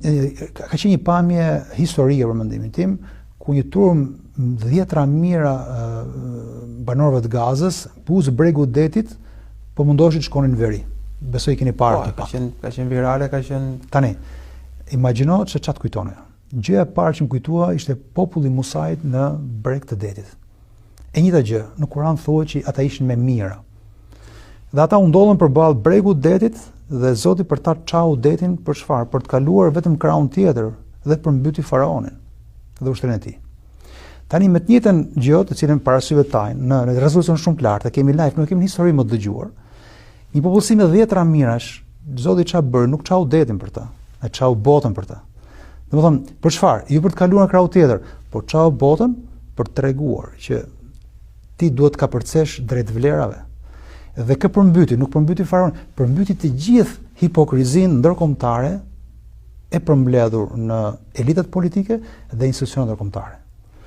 ka qenë një pamje historike për mendimin tim, ku një turm 10 mijëra banorëve të Gazës, buzë bregu i detit, po mundoshin të shkonin në veri. Besoj keni parë këtë. Ka qenë virale, ka qenë. Tani, imagjino se çfarë kujtone. Gjëja e parë që më kujtua ishte populli i Musait në breg të detit. E njëjta gjë, në Kur'an thuhet që ata ishin me mira. Dhe ata u ndollën përballë bregut të detit dhe Zoti për ta çau detin për çfarë? Për të kaluar vetëm krahun tjetër dhe për mbyti faraonin dhe ushtrinë e tij. Tani me të njëjtën gjë, të cilën parasyve tajnë në rezolucion shumë të lartë, kemi live, nuk kemi histori më të dëgjuar. Një popullsi me 10 mijërash, Zoti çfarë bën? Nuk çau detin për ta, e çau botën për ta. Domethënë, për çfarë? Jo për të kaluar në krahun tjetër, por çau botën për të treguar që ti duhet të kapërcesh drejt vlerave. Dhe kë përmbyti, nuk përmbyti faraon, përmbyti të gjithë hipokrizinë ndërkombëtare e përmbledhur në elitat politike dhe institucionet ndërkombëtare.